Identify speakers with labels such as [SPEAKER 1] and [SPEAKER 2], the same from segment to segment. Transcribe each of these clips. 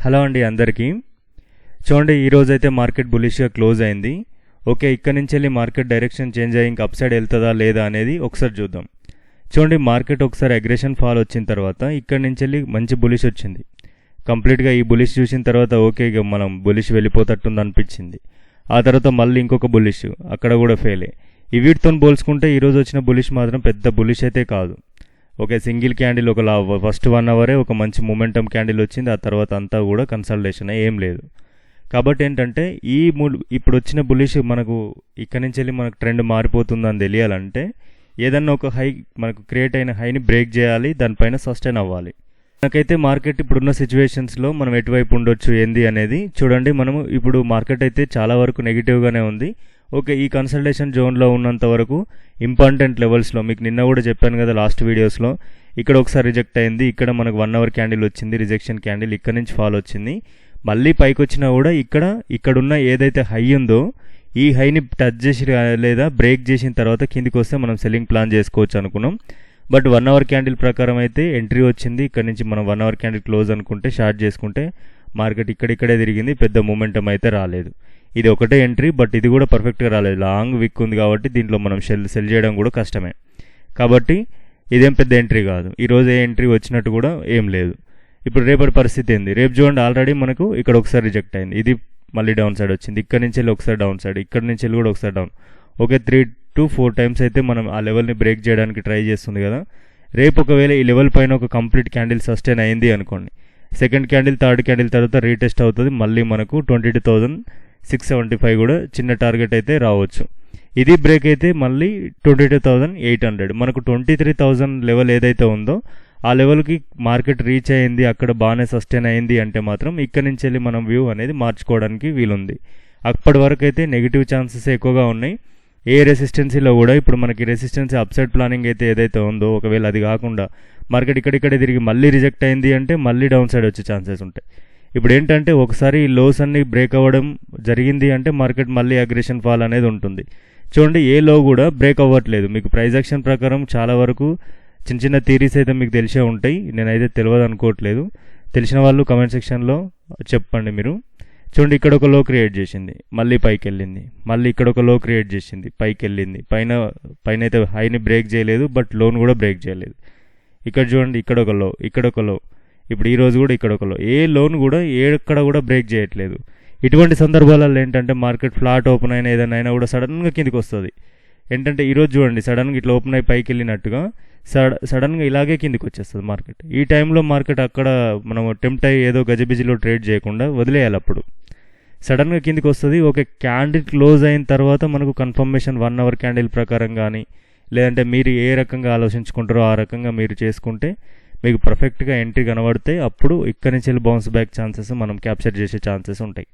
[SPEAKER 1] Hello అండి అందరికీ. చూడండి, ఈరోజు అయితే మార్కెట్ బులిష్గా క్లోజ్ అయింది. ఓకే, ఇక్కడ నుంచి వెళ్ళి మార్కెట్ డైరెక్షన్ చేంజ్ అయ్యి ఇంకా అప్ సైడ్ వెళ్తుందా లేదా అనేది ఒకసారి చూద్దాం. చూడండి, మార్కెట్ ఒకసారి అగ్రెషన్ ఫాల్ వచ్చిన తర్వాత ఇక్కడ నుంచి వెళ్ళి మంచి బులిష్ వచ్చింది. కంప్లీట్గా ఈ బులిష్ చూసిన తర్వాత ఓకే, ఇక మనం బులిష్ వెళ్ళిపోతట్టుంది అనిపించింది. ఆ తర్వాత మళ్ళీ ఇంకొక బులిష్, అక్కడ కూడా ఫెయిలే. ఈ వీటితో పోల్చుకుంటే ఈరోజు వచ్చిన బులిష్ మాత్రం పెద్ద బులిష్ అయితే కాదు. ఓకే, సింగిల్ క్యాండిల్ ఒక ఫస్ట్ 1 అవరే ఒక మంచి మొమెంటమ్ క్యాండిల్ వచ్చింది. ఆ తర్వాత అంతా కూడా కన్సల్టేషన్ ఏం లేదు. కాబట్టి ఏంటంటే ఇప్పుడు వచ్చిన బులిష్ మనకు ఇక్కడ నుంచి వెళ్ళి మనకు ట్రెండ్ మారిపోతుందని తెలియాలంటే ఏదన్నా ఒక హై మనకు క్రియేట్ అయిన హైని బ్రేక్ చేయాలి, దానిపైన సస్టైన్ అవ్వాలి. మనకైతే మార్కెట్ ఇప్పుడున్న సిచ్యువేషన్స్లో మనం ఎటువైపు ఉండొచ్చు ఏంది అనేది చూడండి. మనము ఇప్పుడు మార్కెట్ అయితే చాలా వరకు నెగిటివ్గానే ఉంది. ఓకే, ఈ కన్సల్టేషన్ జోన్లో ఉన్నంత వరకు ఇంపార్టెంట్ లెవెల్స్లో మీకు నిన్న కూడా చెప్పాను కదా లాస్ట్ వీడియోస్లో, ఇక్కడ ఒకసారి రిజెక్ట్ అయింది. ఇక్కడ మనకు 1 అవర్ క్యాండిల్ వచ్చింది, రిజెక్షన్ క్యాండిల్. ఇక్కడ నుంచి ఫాల్ వచ్చింది. మళ్ళీ పైకి వచ్చినా కూడా ఇక్కడున్న ఏదైతే హై ఉందో ఈ హైని టచ్ చేసి లేదా బ్రేక్ చేసిన తర్వాత కిందికి వస్తే మనం సెల్లింగ్ ప్లాన్ చేసుకోవచ్చు అనుకున్నాం. బట్ 1 అవర్ క్యాండిల్ ప్రకారం అయితే ఎంట్రీ వచ్చింది. ఇక్కడ నుంచి మనం 1 అవర్ క్యాండిల్ క్లోజ్ అనుకుంటే షార్ట్ చేసుకుంటే మార్కెట్ ఇక్కడిక్కడే తిరిగింది. పెద్ద మూమెంటం అయితే రాలేదు. ఇది ఒకటే ఎంట్రీ, బట్ ఇది కూడా పర్ఫెక్ట్గా రాలేదు. లాంగ్ విక్ ఉంది కాబట్టి దీంట్లో మనం సెల్ చేయడం కూడా కష్టమే. కాబట్టి ఇదేం పెద్ద ఎంట్రీ కాదు. ఈరోజు ఏ ఎంట్రీ వచ్చినట్టు కూడా ఏం లేదు. ఇప్పుడు రేపటి పరిస్థితి ఏంది? రేపు చూడండి, ఆల్రెడీ మనకు ఇక్కడ ఒకసారి రిజెక్ట్ అయింది. ఇది మళ్ళీ డౌన్ సైడ్ వచ్చింది. ఇక్కడ నుంచి వెళ్ళి ఒకసారి డౌన్ సైడ్, ఇక్కడ నుంచి వెళ్ళి కూడా ఒకసారి డౌన్. ఓకే, 3 to 4 టైమ్స్ అయితే మనం ఆ లెవెల్ని బ్రేక్ చేయడానికి ట్రై చేస్తుంది కదా. రేపు ఒకవేళ ఈ లెవెల్ పైన ఒక కంప్లీట్ క్యాండిల్ సస్టైన్ అయింది అనుకోండి, సెకండ్ క్యాండిల్ థర్డ్ క్యాండిల్ తర్వాత రీటెస్ట్ అవుతుంది. మళ్ళీ మనకు 22,675 కూడా చిన్న టార్గెట్ అయితే రావచ్చు. ఇది బ్రేక్ అయితే మళ్ళీ 22,800. మనకు 23,000 లెవెల్ ఏదైతే ఉందో ఆ లెవెల్కి మార్కెట్ రీచ్ అయింది, అక్కడ బాగానే సస్టైన్ అయింది అంటే మాత్రం ఇక్కడ నుంచి వెళ్ళి మనం వ్యూ అనేది మార్చుకోవడానికి వీలుంది. అప్పటి వరకు అయితే నెగిటివ్ ఛాన్సెస్ ఎక్కువగా ఉన్నాయి. ఏ రెసిస్టెన్సీలో కూడా ఇప్పుడు మనకి రెసిస్టెన్సీ అప్సైడ్ ప్లానింగ్ అయితే ఏదైతే ఉందో, ఒకవేళ అది కాకుండా మార్కెట్ ఇక్కడిక్కడే తిరిగి మళ్ళీ రిజెక్ట్ అయింది అంటే మళ్ళీ డౌన్ సైడ్ వచ్చే ఛాన్సెస్ ఉంటాయి. ఇప్పుడు ఏంటంటే ఒకసారి ఈ లోస్ అన్ని బ్రేక్ అవ్వడం జరిగింది అంటే మార్కెట్ మళ్ళీ అగ్రెషన్ ఫాల్ అనేది ఉంటుంది. చూడండి, ఏ లో కూడా బ్రేక్ అవ్వట్లేదు. మీకు ప్రైస్ యాక్షన్ ప్రకారం చాలా వరకు చిన్న చిన్న థీరీస్ అయితే మీకు తెలిసే ఉంటాయి. నేనైతే తెలియదు అనుకోవట్లేదు. తెలిసిన వాళ్ళు కమెంట్ సెక్షన్లో చెప్పండి మీరు. చూడండి, ఇక్కడ ఒక లో క్రియేట్ చేసింది, మళ్ళీ పైకి వెళ్ళింది. మళ్ళీ ఇక్కడ ఒక లో క్రియేట్ చేసింది, పైకి వెళ్ళింది. పైన అయితే హైని బ్రేక్ చేయలేదు, బట్ లోన్ కూడా బ్రేక్ చేయలేదు. ఇక్కడ చూడండి, ఇక్కడ ఒక లో, ఇక్కడ ఒక లో. ఇప్పుడు ఈరోజు కూడా ఇక్కడ ఒక లో. ఏ లోన్ కూడా ఎక్కడ కూడా బ్రేక్ చేయట్లేదు. ఇటువంటి సందర్భాలలో ఏంటంటే మార్కెట్ ఫ్లాట్ ఓపెన్ అయినా ఏదైనా అయినా కూడా సడన్గా కిందికి వస్తుంది. ఏంటంటే ఈరోజు చూడండి, సడన్గా ఇట్లా ఓపెన్ అయి పైకి వెళ్ళినట్టుగా సడన్గా ఇలాగే కిందికి వచ్చేస్తుంది మార్కెట్. ఈ టైంలో మార్కెట్ అక్కడ మనం టెంప్ట్ అయ్యి ఏదో గజిబిజిలో ట్రేడ్ చేయకుండా వదిలేయాలి. అప్పుడు సడన్గా కిందికి వస్తుంది. ఒక క్యాండిల్ క్లోజ్ అయిన తర్వాత మనకు కన్ఫర్మేషన్ 1 అవర్ క్యాండిల్ ప్రకారం కానీ, లేదంటే మీరు ఏ రకంగా ఆలోచించుకుంటారో ఆ రకంగా మీరు చేసుకుంటే మీకు పర్ఫెక్ట్గా ఎంట్రీ కనబడితే అప్పుడు ఇక్కడి నుంచి వెళ్ళి బౌన్స్ బ్యాక్ ఛాన్సెస్ మనం క్యాప్చర్ చేసే ఛాన్సెస్ ఉంటాయి.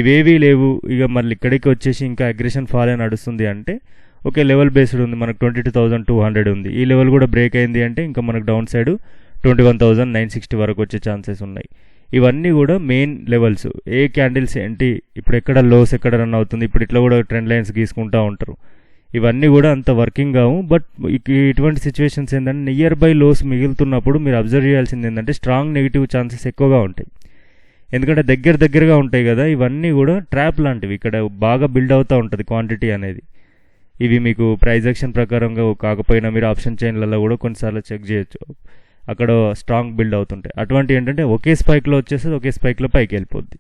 [SPEAKER 1] ఇవేవీ లేవు. ఇక మళ్ళీ ఇక్కడికి వచ్చేసి ఇంకా అగ్రెషన్ ఫాల్ నడుస్తుంది అంటే ఓకే, లెవెల్ బేస్డ్ ఉంది. మనకు 22,200 ఉంది. ఈ లెవెల్ కూడా బ్రేక్ అయింది అంటే ఇంకా మనకు డౌన్ సైడ్ 21,960 వరకు వచ్చే ఛాన్సెస్ ఉన్నాయి. ఇవన్నీ కూడా మెయిన్ లెవెల్స్. ఏ క్యాండిల్స్ ఏంటి, ఇప్పుడు ఎక్కడ లోస్ ఎక్కడ రన్ అవుతుంది, ఇప్పుడు ఇట్లా కూడా ట్రెండ్ లైన్స్ గీసుకుంటూ ఉంటారు. ఇవన్నీ కూడా అంత వర్కింగ్ కావు. బట్ ఇటువంటి సిచ్యువేషన్స్ ఏంటంటే నియర్ బై లోస్ మిగులుతున్నప్పుడు మీరు అబ్జర్వ్ చేయాల్సింది ఏంటంటే స్ట్రాంగ్ నెగిటివ్ ఛాన్సెస్ ఎక్కువగా ఉంటాయి. ఎందుకంటే దగ్గరగా ఉంటాయి కదా. ఇవన్నీ కూడా ట్రాప్ లాంటివి. ఇక్కడ బాగా బిల్డ్ అవుతూ ఉంటుంది క్వాంటిటీ అనేది. ఇవి మీకు ప్రైస్ యాక్షన్ ప్రకారంగా కాకపోయినా మీరు ఆప్షన్ చైన్లలో కూడా కొన్నిసార్లు చెక్ చేయొచ్చు. అక్కడ స్ట్రాంగ్ బిల్డ్ అవుతుంటాయి. అటువంటి ఏంటంటే ఒకే స్పైక్లో వచ్చేస్తుంది, ఒకే స్పైక్లో పైకి వెళ్ళిపోద్ది.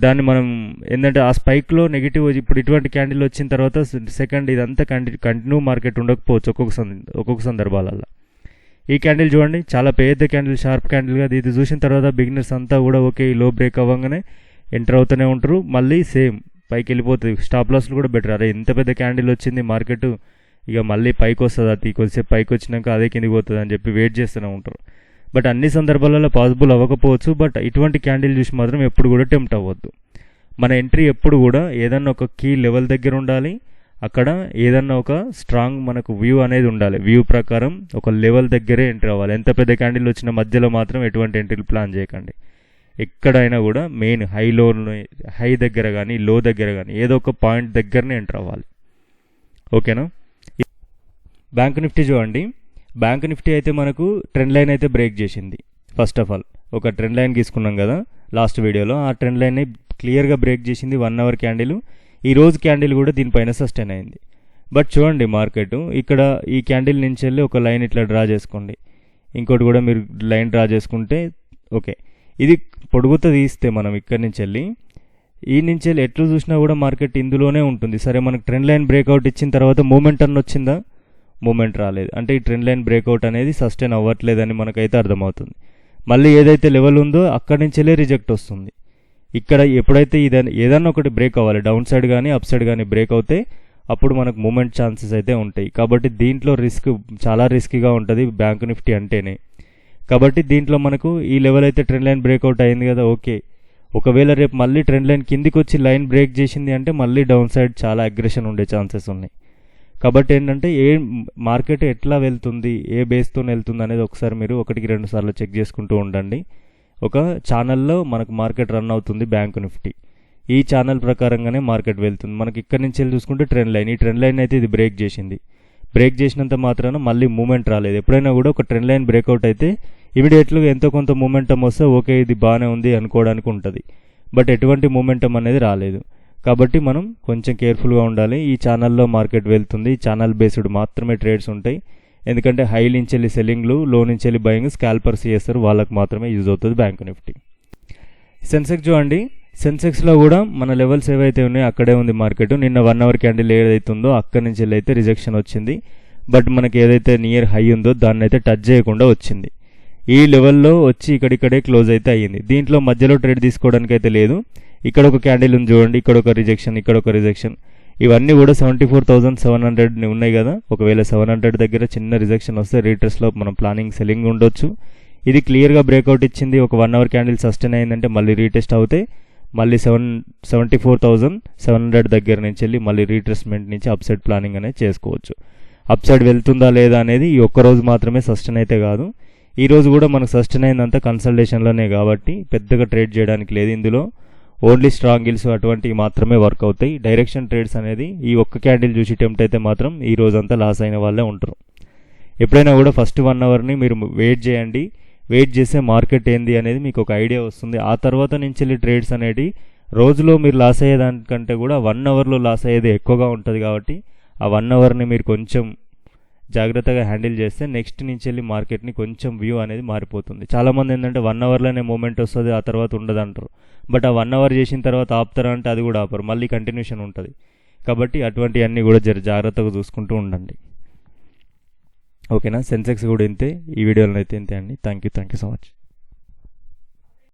[SPEAKER 1] దాన్ని మనం ఏంటంటే ఆ స్పైక్లో నెగిటివ్ ఇప్పుడు ఇటువంటి క్యాండిల్ వచ్చిన తర్వాత సెకండ్ ఇదంతా కంటిన్యూ మార్కెట్ ఉండకపోవచ్చు ఒక్కొక్క సందర్భాలలో. ఈ క్యాండిల్ చూడండి, చాలా పెద్ద క్యాండిల్, షార్ప్ క్యాండిల్గా. ఇది చూసిన తర్వాత బిగినర్స్ అంతా కూడా ఓకే, ఈ లో బ్రేక్ అవ్వగానే ఎంటర్ అవుతూనే ఉంటారు. మళ్ళీ సేమ్ పైకి వెళ్ళిపోతుంది. స్టాప్ లాస్లు కూడా బెటర్. అరే ఇంత పెద్ద క్యాండిల్ వచ్చింది మార్కెట్, ఇక మళ్ళీ పైకి వస్తుంది, అది కొద్దిసేపు పైకి వచ్చినాక అదే కిందికి పోతుంది అని చెప్పి వెయిట్ చేస్తూనే ఉంటారు. బట్ అన్ని సందర్భాలలో పాసిబుల్ అవ్వకపోవచ్చు. బట్ ఇటువంటి క్యాండిల్ చూసి మాత్రం ఎప్పుడు కూడా టెంప్ట్ అవ్వద్దు. మన ఎంట్రీ ఎప్పుడు కూడా ఏదన్నా ఒక కీ లెవెల్ దగ్గర ఉండాలి. అక్కడ ఏదన్నా ఒక స్ట్రాంగ్ మనకు వ్యూ అనేది ఉండాలి. వ్యూ ప్రకారం ఒక లెవెల్ దగ్గరే ఎంట్రీ అవ్వాలి. ఎంత పెద్ద క్యాండిల్ వచ్చిన మధ్యలో మాత్రం ఎటువంటి ఎంట్రీలు ప్లాన్ చేయకండి. ఎక్కడైనా కూడా మెయిన్ హై దగ్గర కానీ లో దగ్గర కానీ ఏదో ఒక పాయింట్ దగ్గరనే ఎంటర్ అవ్వాలి. ఓకేనా? బ్యాంక్ నిఫ్టీ చూడండి. బ్యాంక్ నిఫ్టీ అయితే మనకు ట్రెండ్ లైన్ అయితే బ్రేక్ చేసింది. ఫస్ట్ ఆఫ్ ఆల్ ఒక ట్రెండ్ లైన్ గీసుకున్నాం కదా లాస్ట్ వీడియోలో, ఆ ట్రెండ్ లైన్ని క్లియర్గా బ్రేక్ చేసింది 1 అవర్ క్యాండిల్. ఈ రోజు క్యాండిల్ కూడా దీనిపైన సస్టైన్ అయింది. బట్ చూడండి మార్కెట్ ఇక్కడ ఈ క్యాండిల్ నుంచి వెళ్ళి ఒక లైన్ ఇట్లా డ్రా చేసుకోండి, ఇంకోటి కూడా మీరు లైన్ డ్రా చేసుకుంటే ఓకే. ఇది పొడుగుతో తీస్తే మనం ఇక్కడి నుంచి వెళ్ళి ఈ నుంచి వెళ్ళి ఎట్లు చూసినా కూడా మార్కెట్ ఇందులోనే ఉంటుంది. సరే మనకు ట్రెండ్ లైన్ బ్రేక్అవుట్ ఇచ్చిన తర్వాత మూమెంట్ అన్న వచ్చిందా? మూమెంట్ రాలేదు. అంటే ఈ ట్రెండ్ లైన్ బ్రేక్అవుట్ అనేది సస్టైన్ అవ్వట్లేదని మనకైతే అర్థమవుతుంది. మళ్ళీ ఏదైతే లెవెల్ ఉందో అక్కడి నుంచి వెళ్ళి రిజెక్ట్ వస్తుంది. ఇక్కడ ఎప్పుడైతే ఏదన్నా ఒకటి బ్రేక్ అవ్వాలి, డౌన్ సైడ్ కానీ అప్ సైడ్ కానీ బ్రేక్ అవుతే అప్పుడు మనకు మూమెంట్ ఛాన్సెస్ అయితే ఉంటాయి. కాబట్టి దీంట్లో చాలా రిస్కీగా ఉంటుంది బ్యాంక్ నిఫ్టీ అంటేనే. కాబట్టి దీంట్లో మనకు ఈ లెవెల్ అయితే ట్రెండ్ లైన్ బ్రేక్అవుట్ అయింది కదా, ఓకే. ఒకవేళ రేపు మళ్ళీ ట్రెండ్ లైన్ కిందికి వచ్చి లైన్ బ్రేక్ చేసింది అంటే మళ్ళీ డౌన్ సైడ్ చాలా అగ్రెషన్ ఉండే ఛాన్సెస్ ఉన్నాయి. కాబట్టి ఏంటంటే మార్కెట్ ఎట్లా వెళ్తుంది, ఏ బేస్తో వెళ్తుంది అనేది ఒకసారి మీరు 1-2 సార్లు చెక్ చేసుకుంటూ ఉండండి. ఒక ఛానల్లో మనకు మార్కెట్ రన్ అవుతుంది బ్యాంక్ నిఫ్టీ, ఈ ఛానల్ ప్రకారంగానే మార్కెట్ వెళ్తుంది. మనకి ఇక్కడ నుంచి వెళ్ళి చూసుకుంటే ట్రెండ్ లైన్, ఈ ట్రెండ్ లైన్ అయితే ఇది బ్రేక్ చేసింది. బ్రేక్ చేసినంత మాత్రాన మళ్ళీ మూమెంట్ రాలేదు. ఎప్పుడైనా కూడా ఒక ట్రెండ్ లైన్ బ్రేక్అవుట్ అయితే ఇమీడియట్గా ఎంతో కొంత మూమెంటం వస్తే ఓకే ఇది బాగానే ఉంది అనుకోవడానికి ఉంటుంది. బట్ ఎటువంటి మూమెంటం అనేది రాలేదు. కాబట్టి మనం కొంచెం కేర్ఫుల్గా ఉండాలి. ఈ ఛానల్లో మార్కెట్ వెళ్తుంది, ఛానల్ బేస్డ్ మాత్రమే ట్రేడ్స్ ఉంటాయి. ఎందుకంటే హై నుంచి వెళ్ళి సెల్లింగ్లు, లో నుంచి వెళ్ళి బయింగ్ స్కాల్పర్స్ చేస్తారు, వాళ్ళకి మాత్రమే యూజ్ అవుతుంది బ్యాంక్ నిఫ్టీ. సెన్సెక్స్ చూడండి, సెన్సెక్స్లో కూడా మన లెవెల్స్ ఏవైతే ఉన్నాయో అక్కడే ఉంది మార్కెట్. నిన్న 1 అవర్ క్యాండిల్ ఏదైతే ఉందో అక్కడి నుంచి వెళ్ళి అయితే రిజెక్షన్ వచ్చింది. బట్ మనకి ఏదైతే నియర్ హై ఉందో దాన్ని అయితే టచ్ చేయకుండా వచ్చింది. ఈ లెవెల్లో వచ్చి ఇక్కడిక్కడే క్లోజ్ అయితే అయ్యింది. దీంట్లో మధ్యలో ట్రేడ్ తీసుకోవడానికి అయితే లేదు. ఇక్కడ ఒక క్యాండిల్ ఉంది చూడండి, ఇక్కడ ఒక రిజెక్షన్, ఇక్కడ ఒక రిజెక్షన్. ఇవన్నీ కూడా 74,700 ఉన్నాయి కదా. ఒకవేళ 700 దగ్గర చిన్న రిజెక్షన్ వస్తే రీట్రెస్లో మనం ప్లానింగ్ సెల్లింగ్ ఉండొచ్చు. ఇది క్లియర్గా బ్రేక్అవుట్ ఇచ్చింది, ఒక 1 అవర్ క్యాండిల్ సస్టైన్ అయిందంటే మళ్ళీ రీటెస్ట్ అవుతే మళ్ళీ 74,700 దగ్గర నుంచి వెళ్ళి మళ్ళీ రీట్రెస్మెంట్ నుంచి అప్సైడ్ ప్లానింగ్ అనేది చేసుకోవచ్చు. అప్సైడ్ వెళ్తుందా లేదా అనేది ఈ ఒక్కరోజు మాత్రమే సస్టైన్ అయితే కాదు. ఈ రోజు కూడా మనకు సస్టైన్ అయిందంతా కన్సల్టేషన్లోనే కాబట్టి పెద్దగా ట్రేడ్ చేయడానికి లేదు. ఇందులో ఓన్లీ స్ట్రాంగ్ గిల్స్ అటువంటివి మాత్రమే వర్క్ అవుతాయి. డైరెక్షన్ ట్రేడ్స్ అనేది ఈ ఒక్క క్యాండిల్ చూసి టెంప్ట్ అయితే మాత్రం ఈ రోజంతా లాస్ అయిన వాళ్ళే ఉంటారు. ఎప్పుడైనా కూడా ఫస్ట్ 1 అవర్ని మీరు వెయిట్ చేయండి. వెయిట్ చేసే మార్కెట్ ఏంది అనేది మీకు ఒక ఐడియా వస్తుంది. ఆ తర్వాత నుంచి వెళ్ళి ట్రేడ్స్ అనేవి రోజులో మీరు లాస్ అయ్యేదానికంటే కూడా 1 అవర్లో లాస్ అయ్యేది ఎక్కువగా ఉంటుంది. కాబట్టి ఆ 1 అవర్ని మీరు కొంచెం జాగ్రత్తగా హ్యాండిల్ చేస్తే నెక్స్ట్ నుంచి వెళ్ళి మార్కెట్ని కొంచెం వ్యూ అనేది మారిపోతుంది. చాలామంది ఏంటంటే 1 అవర్లోనే మూమెంట్ వస్తుంది, ఆ తర్వాత ఉండదు అంటారు. బట్ ఆ 1 అవర్ చేసిన తర్వాత ఆపుతారా అంటే అది కూడా ఆపరు, మళ్ళీ కంటిన్యూషన్ ఉంటుంది. కాబట్టి అటువంటివన్నీ కూడా జాగ్రత్తగా చూసుకుంటూ ఉండండి. ఓకేనా. సెన్సెక్స్ కూడా ఇంతే. ఈ వీడియోలో అయితే ఇంతే అండి. Thank you so much.